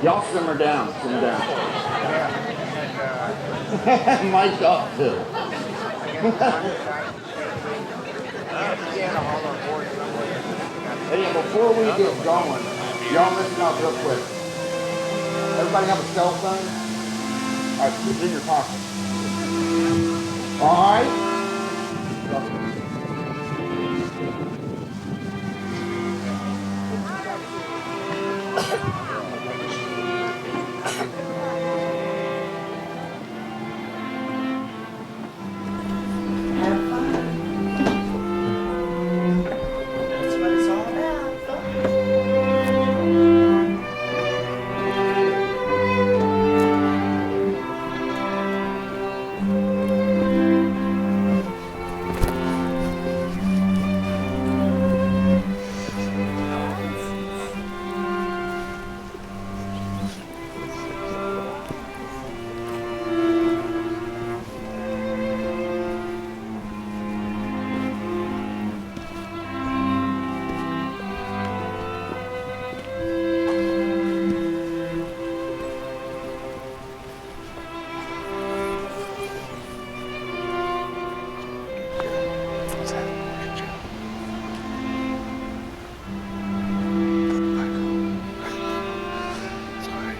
Y'all simmer down, simmer down. Mike's up too. Hey, before we get going, y'all listen up real quick. Everybody have a cell phone? All right, it's in your pocket. All right?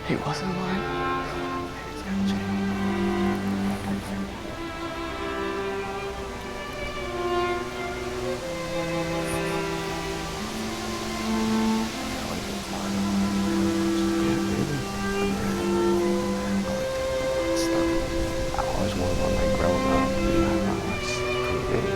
He wasn't lying. I always wanted one like growing up. You know, I was pretty big.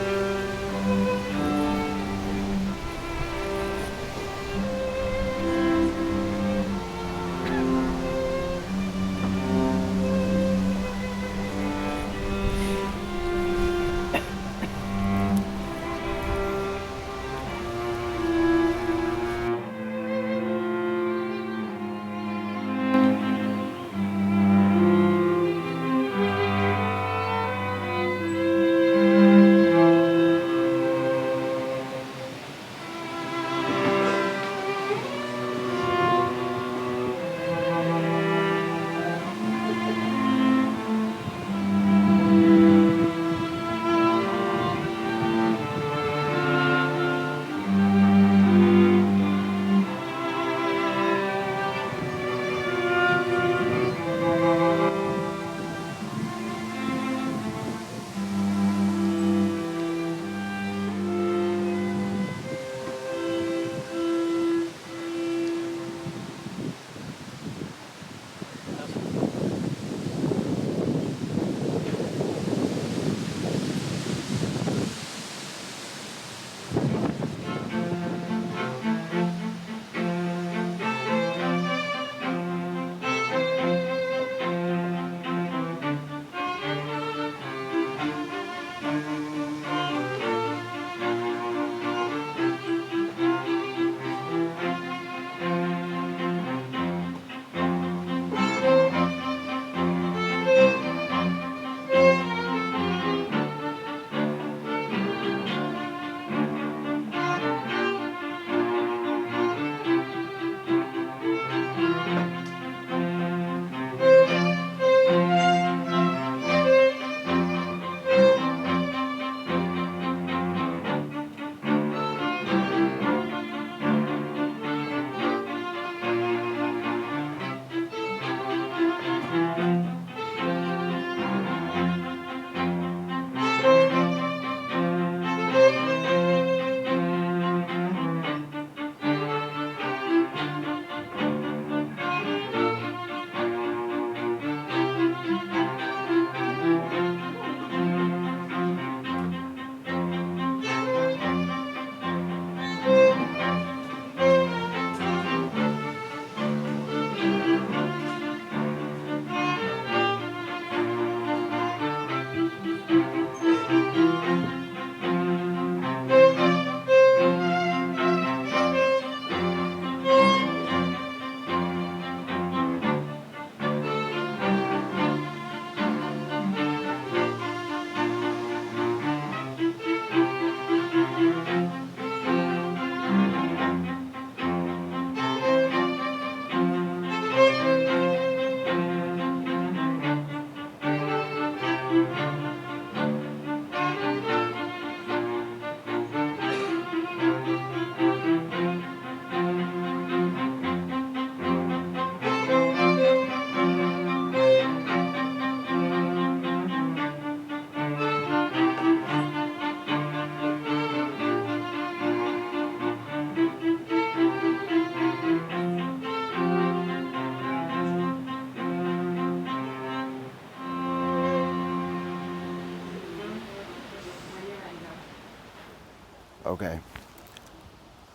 Okay.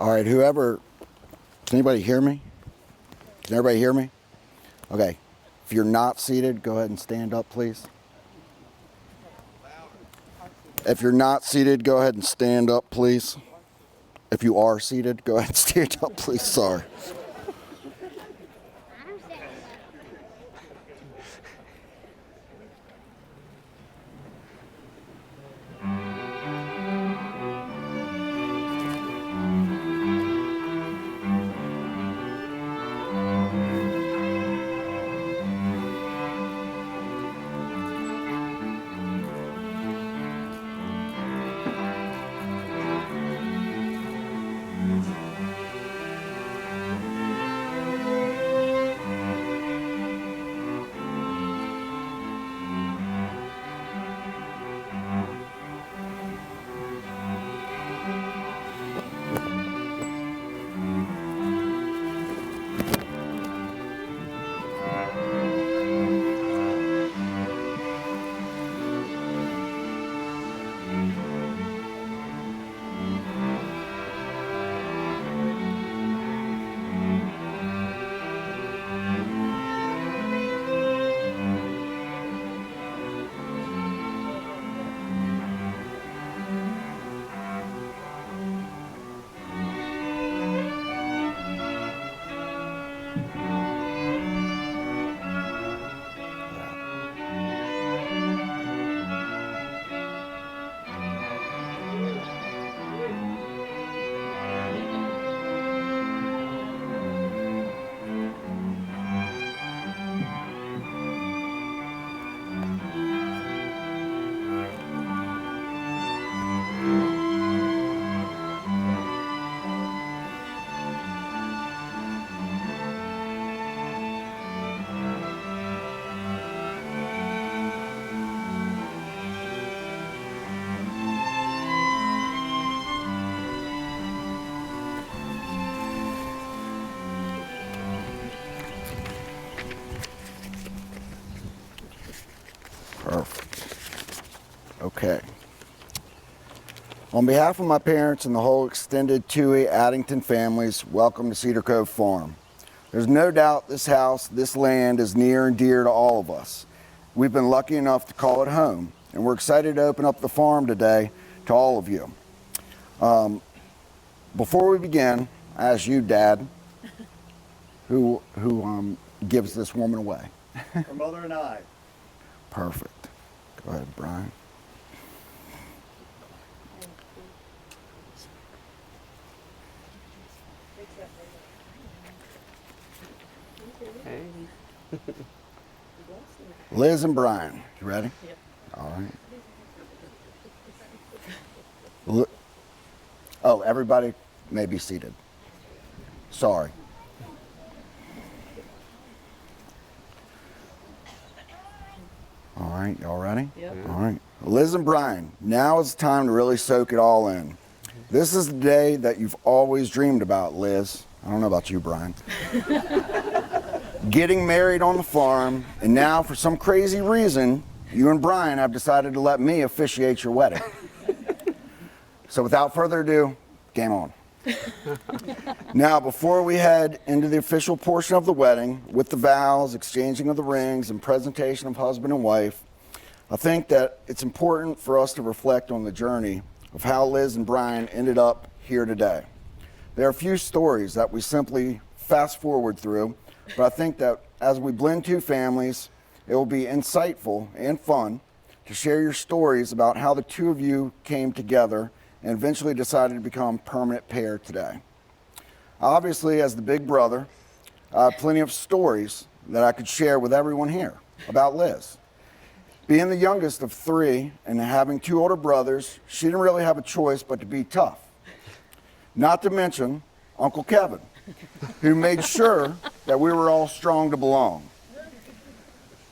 All right, whoever, can anybody hear me? Can everybody hear me? Okay. If you're not seated, go ahead and stand up, please. If you're not seated, go ahead and stand up, please. If you are seated, go ahead and stand up, please. Sorry. Perfect. Okay. On behalf of my parents and the whole extended Toohey Addington families, welcome to Cedar Cove Farm. There's no doubt this house, this land is near and dear to all of us. We've been lucky enough to call it home, and we're excited to open up the farm today to all of you. Before we begin, I ask you, Dad, who gives this woman away? Her mother and I. Perfect. Go ahead, Brian. Hey. Liz and Brian, you ready? Yep. All right. Oh, everybody may be seated. Sorry. All right, y'all ready? Yep. All right. Liz and Brian, now is the time to really soak it all in. This is the day that you've always dreamed about, Liz. I don't know about you, Brian. Getting married on the farm, and now for some crazy reason, you and Brian have decided to let me officiate your wedding. So without further ado, game on. Now, before we head into the official portion of the wedding, with the vows, exchanging of the rings, and presentation of husband and wife, I think that it's important for us to reflect on the journey of how Liz and Brian ended up here today. There are a few stories that we simply fast forward through, but I think that as we blend two families, it will be insightful and fun to share your stories about how the two of you came together and eventually decided to become a permanent pair today. Obviously, as the big brother, I have plenty of stories that I could share with everyone here about Liz. Being the youngest of three and having two older brothers, she didn't really have a choice but to be tough. Not to mention Uncle Kevin, who made sure that we were all strong to belong.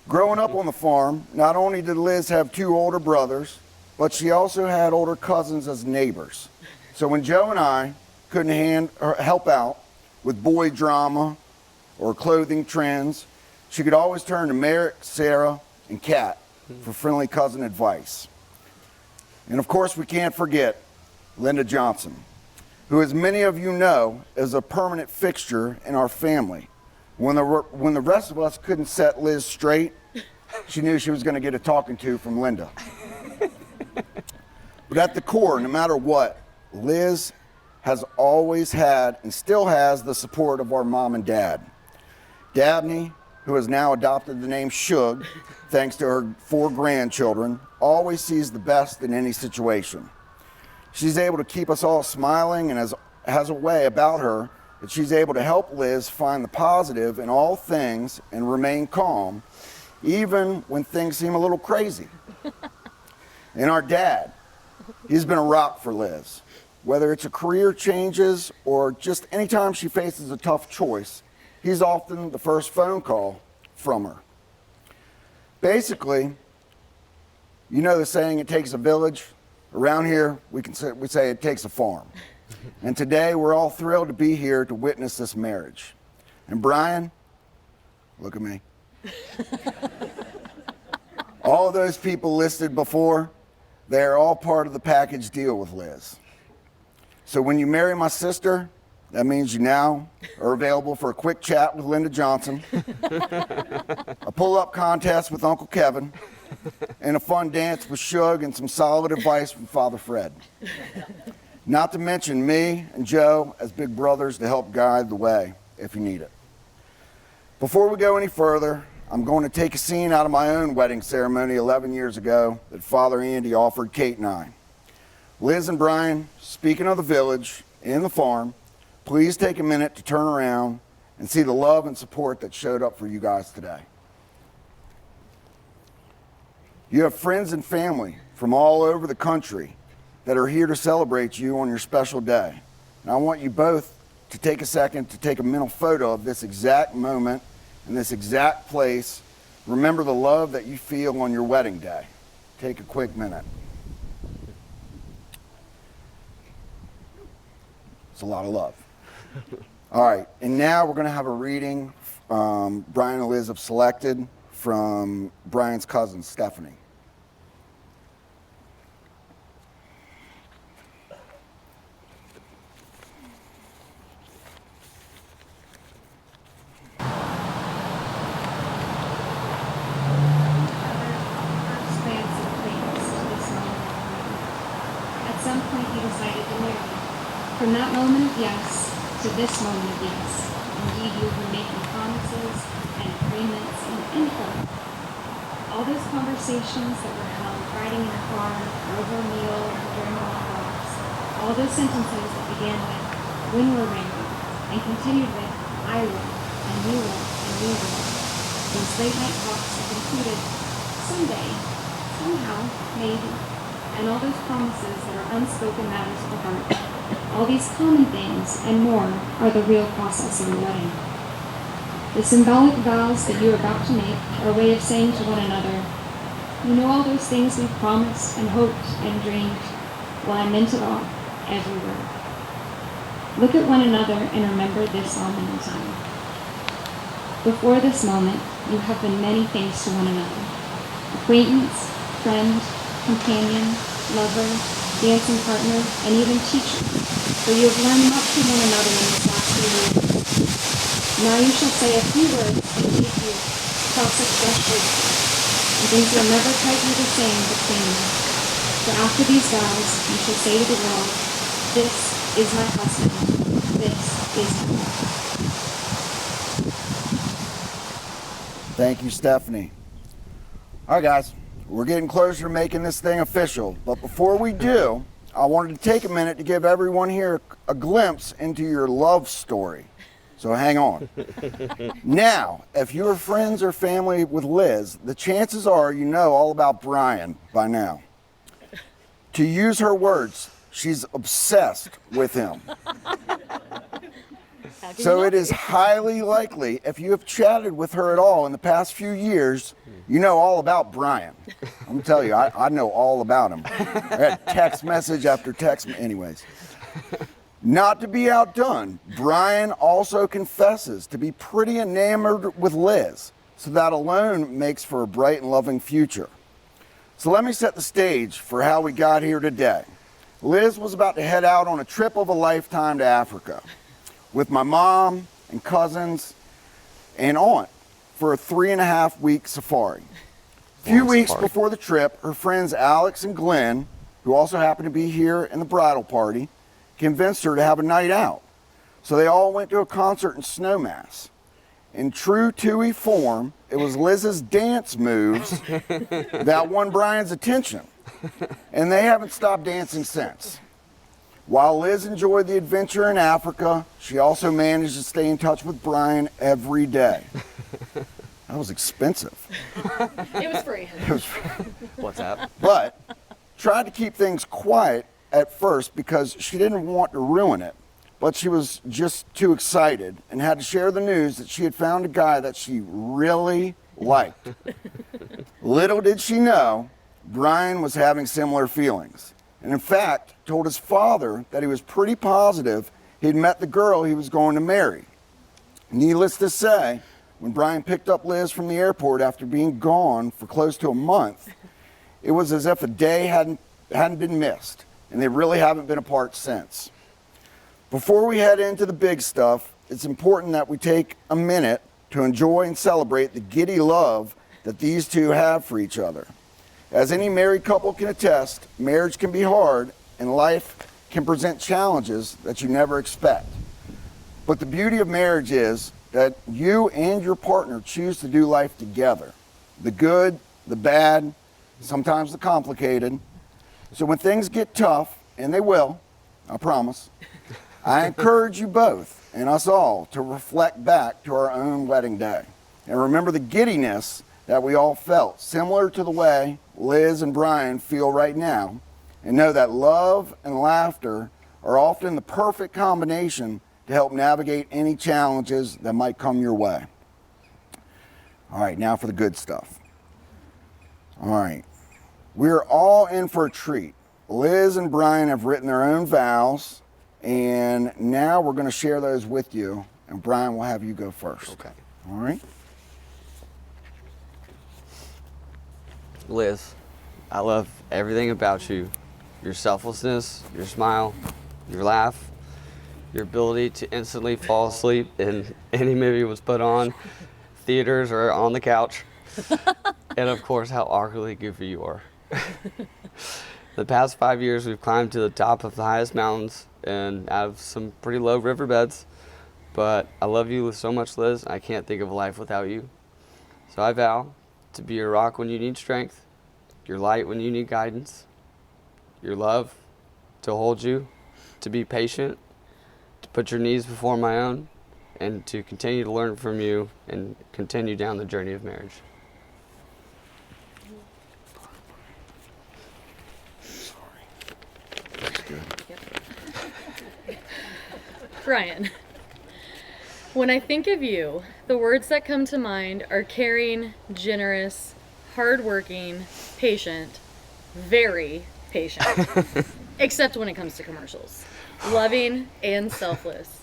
Growing up on the farm, not only did Liz have two older brothers, but she also had older cousins as neighbors. So when Joe and I couldn't help out with boy drama or clothing trends, she could always turn to Merrick, Sarah, and Kat for friendly cousin advice. And of course, we can't forget Linda Johnson, who, as many of you know, is a permanent fixture in our family. When the rest of us couldn't set Liz straight, she knew she was going to get a talking to from Linda. But at the core, no matter what, Liz has always had and still has the support of our mom and dad. Dabney, who has now adopted the name Shug, thanks to her 4 grandchildren, always sees the best in any situation. She's able to keep us all smiling and has a way about her that she's able to help Liz find the positive in all things and remain calm, even when things seem a little crazy. And our dad, he's been a rock for Liz. Whether it's a career changes or just anytime she faces a tough choice, he's often the first phone call from her. Basically, you know the saying, it takes a village. Around here, we say it takes a farm. And today, we're all thrilled to be here to witness this marriage. And Brian, look at me. All of those people listed before, they're all part of the package deal with Liz. So when you marry my sister, that means you now are available for a quick chat with Linda Johnson, a pull-up contest with Uncle Kevin, and a fun dance with Shug and some solid advice from Father Fred. Not to mention me and Joe as big brothers to help guide the way if you need it. Before we go any further, I'm going to take a scene out of my own wedding ceremony 11 years ago that Father Andy offered Kate and I. Liz and Brian, speaking of the village and the farm, please take a minute to turn around and see the love and support that showed up for you guys today. You have friends and family from all over the country that are here to celebrate you on your special day. And I want you both to take a second to take a mental photo of this exact moment in this exact place. Remember the love that you feel on your wedding day. Take a quick minute. It's a lot of love. All right, and now we're going to have a reading Brian and Liz have selected from Brian's cousin, Stephanie. At some point he decided to marry. From that moment of yes to this moment of yes, indeed you have been making promises and agreements and info. All those conversations that were held riding in a car, over a meal, or during long walks, all those sentences that began with, when we're married, and continued with, I will, and you will, and we will. These late night talks have included, someday, somehow, maybe, and all those promises that are unspoken matters of the heart. All these common things and more are the real process of a wedding. The symbolic vows that you are about to make are a way of saying to one another, you know all those things we promised and hoped and dreamed? Well, I meant it all, every word. Look at one another and remember this moment in time. Before this moment, you have been many things to one another. Acquaintance, friend, companion, lover, dancing partner, and even teacher, for you have learned much from one another in this last few years. Now you shall say a few words that make you cross a threshold, and things will never quite be the same between you. For after these vows, you shall say to the world, this is my husband, this is my wife. Thank you, Stephanie. All right, guys. We're getting closer to making this thing official, but before we do, I wanted to take a minute to give everyone here a glimpse into your love story. So hang on. Now, if you're friends or family with Liz, the chances are you know all about Brian by now. To use her words, she's obsessed with him. So it is highly likely, if you have chatted with her at all in the past few years, you know all about Brian. I'm gonna tell you, I know all about him. I had text message after text, anyways. Not to be outdone, Brian also confesses to be pretty enamored with Liz, so that alone makes for a bright and loving future. So let me set the stage for how we got here today. Liz was about to head out on a trip of a lifetime to Africa with my mom and cousins and aunt for a 3.5-week safari. A few weeks before the trip, her friends Alex and Glenn, who also happened to be here in the bridal party, convinced her to have a night out. So they all went to a concert in Snowmass. In true Tui form, it was Liz's dance moves that won Brian's attention, and they haven't stopped dancing since. While Liz enjoyed the adventure in Africa, she also managed to stay in touch with Brian every day. That was expensive. It was free. What's up? But tried to keep things quiet at first because she didn't want to ruin it. But she was just too excited and had to share the news that she had found a guy that she really liked. Little did she know, Brian was having similar feelings. And in fact, told his father that he was pretty positive he'd met the girl he was going to marry. Needless to say, when Brian picked up Liz from the airport after being gone for close to a month, it was as if a day hadn't been missed, and they really haven't been apart since. Before we head into the big stuff, it's important that we take a minute to enjoy and celebrate the giddy love that these two have for each other. As any married couple can attest, marriage can be hard and life can present challenges that you never expect. But the beauty of marriage is that you and your partner choose to do life together. The good, the bad, sometimes the complicated. So when things get tough, and they will, I promise, I encourage you both and us all to reflect back to our own wedding day and remember the giddiness that we all felt, similar to the way Liz and Brian feel right now, and know that love and laughter are often the perfect combination to help navigate any challenges that might come your way. All right, now for the good stuff. All right, we're all in for a treat. Liz and Brian have written their own vows, and now we're going to share those with you, and Brian will have you go first. Okay. All right? Liz, I love everything about you. Your selflessness, your smile, your laugh, your ability to instantly fall asleep in any movie was put on, theaters or on the couch, and of course how awkwardly goofy you are. The past 5 years we've climbed to the top of the highest mountains and out of some pretty low riverbeds, but I love you so much, Liz. I can't think of a life without you. So I vow to be your rock when you need strength, your light when you need guidance, your love to hold you, to be patient, to put your needs before my own, and to continue to learn from you and continue down the journey of marriage. Brian, when I think of you, the words that come to mind are caring, generous, hardworking, patient, very patient, except when it comes to commercials, loving and selfless.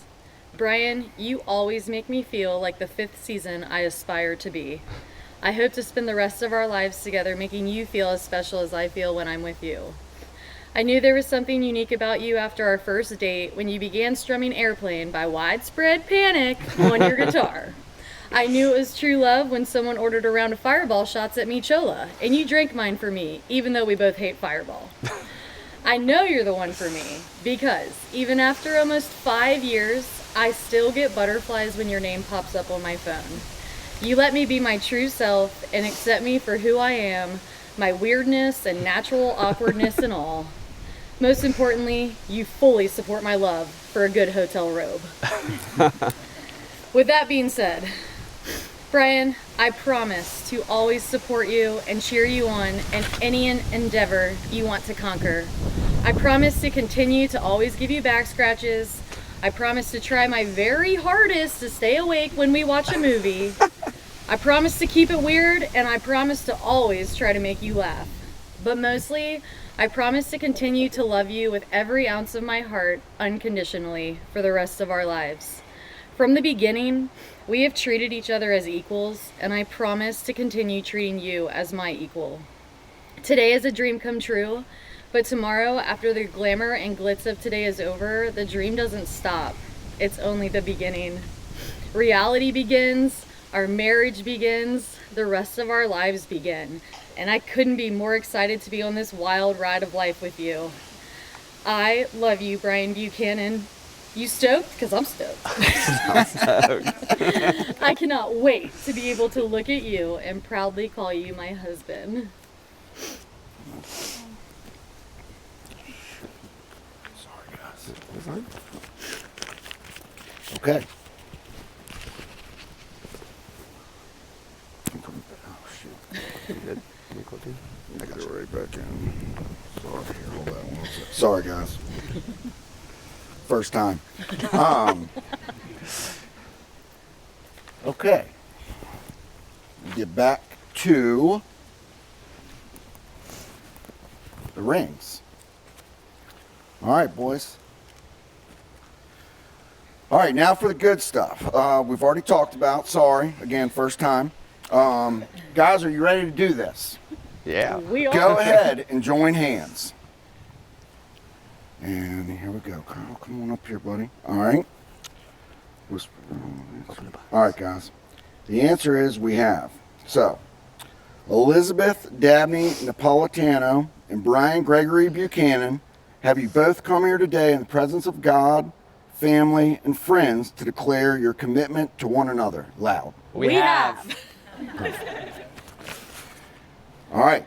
Brian, you always make me feel like the 5th season I aspire to be. I hope to spend the rest of our lives together making you feel as special as I feel when I'm with you. I knew there was something unique about you after our first date when you began strumming Airplane by Widespread Panic on your guitar. I knew it was true love when someone ordered a round of Fireball shots at me Chola, and you drank mine for me, even though we both hate Fireball. I know you're the one for me, because even after almost 5 years, I still get butterflies when your name pops up on my phone. You let me be my true self and accept me for who I am, my weirdness and natural awkwardness and all. Most importantly, you fully support my love for a good hotel robe. With that being said, Brian, I promise to always support you and cheer you on in any endeavor you want to conquer. I promise to continue to always give you back scratches. I promise to try my very hardest to stay awake when we watch a movie. I promise to keep it weird, and I promise to always try to make you laugh. But mostly, I promise to continue to love you with every ounce of my heart unconditionally for the rest of our lives. From the beginning, we have treated each other as equals, and I promise to continue treating you as my equal. Today is a dream come true, But tomorrow, after the glamour and glitz of today is over, the dream doesn't stop. It's only the beginning. Reality begins, our marriage begins, the rest of our lives begin. And I couldn't be more excited to be on this wild ride of life with you. I love you, Brian Buchanan. You stoked? Because I'm stoked. I cannot wait to be able to look at you and proudly call you my husband. Sorry, guys. Okay. Oh, shoot. You good? You cool, dude? I got it right back in. Sorry, here, hold on one second. Sorry, guys. First time. Okay. Get back to the rings. All right, boys. All right, now for the good stuff. We've already talked about, sorry, again, first time. Guys, are you ready to do this? Yeah. We are. Go ahead and join hands. And here we go. Kyle, come on up here, buddy. All right. Whisper. All right, guys. The answer is we have. So, Elizabeth Dabney Napolitano and Brian Gregory Buchanan, have you both come here today in the presence of God, family, and friends to declare your commitment to one another? Loud. We have. All right.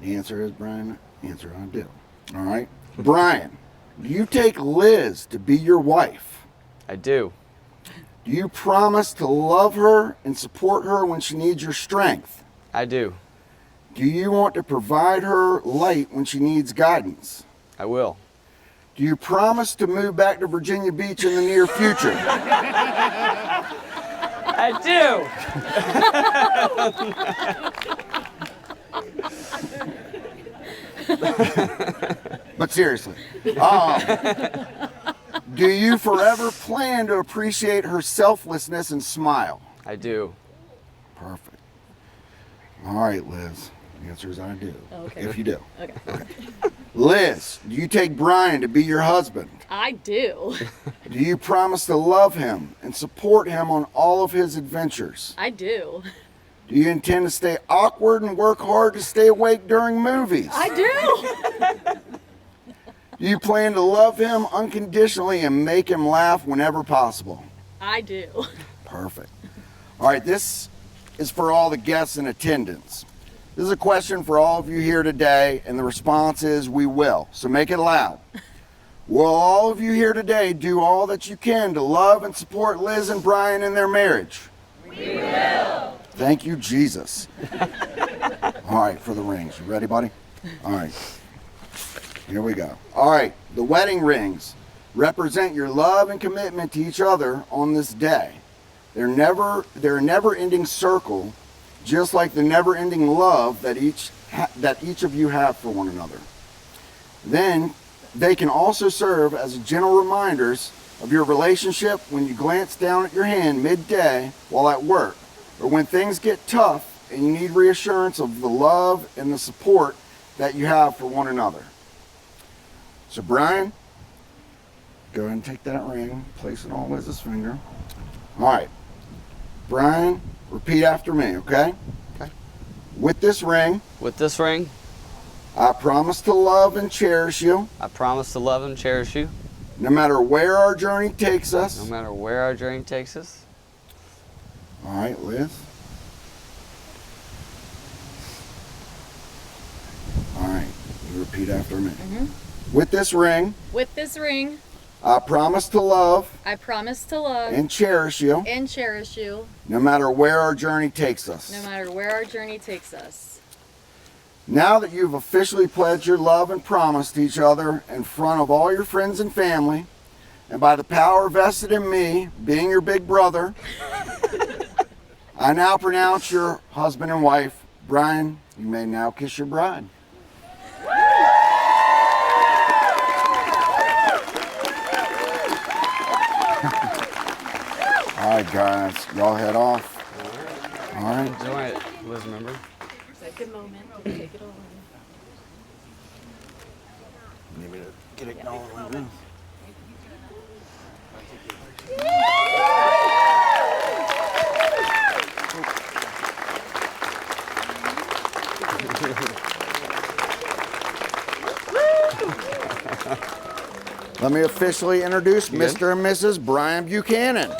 The answer is Brian. Answer I do. All right. Brian, do you take Liz to be your wife? I do. Do you promise to love her and support her when she needs your strength? I do. Do you want to provide her light when she needs guidance? I will. Do you promise to move back to Virginia Beach in the near future? I do. But seriously, do you forever plan to appreciate her selflessness and smile? I do. Perfect. All right, Liz. The answer is I do. Okay. If you do. Okay. Liz, do you take Brian to be your husband? I do. Do you promise to love him and support him on all of his adventures? I do. Do you intend to stay awkward and work hard to stay awake during movies? I do. Do you plan to love him unconditionally and make him laugh whenever possible? I do. Perfect. All right, this is for all the guests in attendance. This is a question for all of you here today, and the response is we will. So make it loud. Will all of you here today do all that you can to love and support Liz and Brian in their marriage? We will. Thank you, Jesus. All right, for the rings. You ready, buddy? All right. Here we go. All right, the wedding rings represent your love and commitment to each other on this day. They're a never-ending circle, just like the never-ending love that each of you have for one another. Then they can also serve as gentle reminders of your relationship when you glance down at your hand midday while at work, or when things get tough and you need reassurance of the love and the support that you have for one another. So Brian, go ahead and take that ring, place it on Liz's finger. All right, Brian, repeat after me, okay? Okay. With this ring, I promise to love and cherish you, promise to love and cherish you, no matter where our journey takes us. no matter where our journey takes us. All right, Liz. All right, you repeat after me. With this ring, I promise to love I promise to love and cherish you, and cherish you, no matter where our journey takes us. no matter where our journey takes us. Now that you've officially pledged your love and promise to each other in front of all your friends and family, and by the power vested in me, being your big brother, I now pronounce your husband and wife. Brian, you may now kiss your bride. All right, guys, y'all head off. All right. Enjoy it, Liz, remember? Take a moment to take it all in. me to get it going. Let me officially introduce Mr. and Mrs. Brian Buchanan.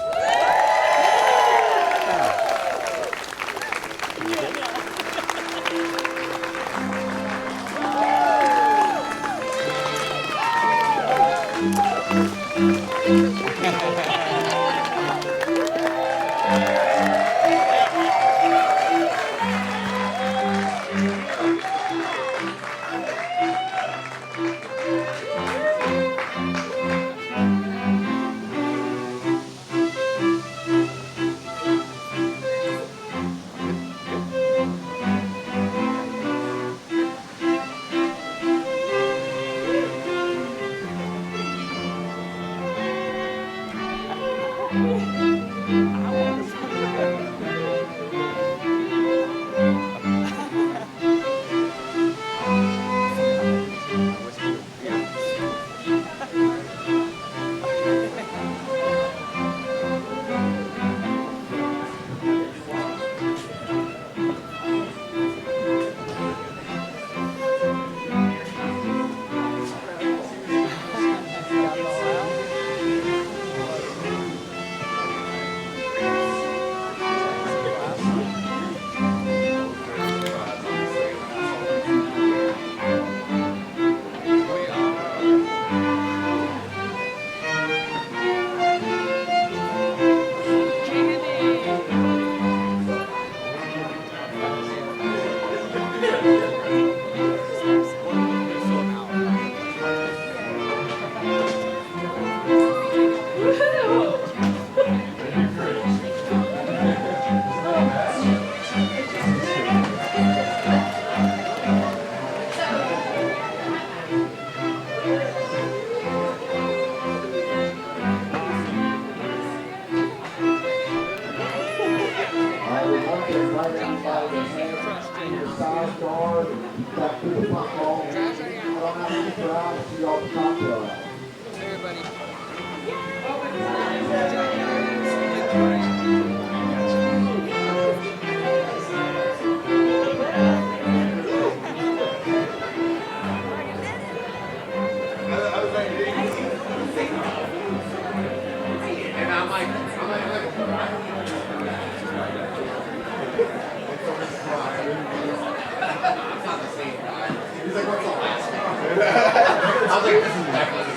I was like, this is definitely the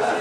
same.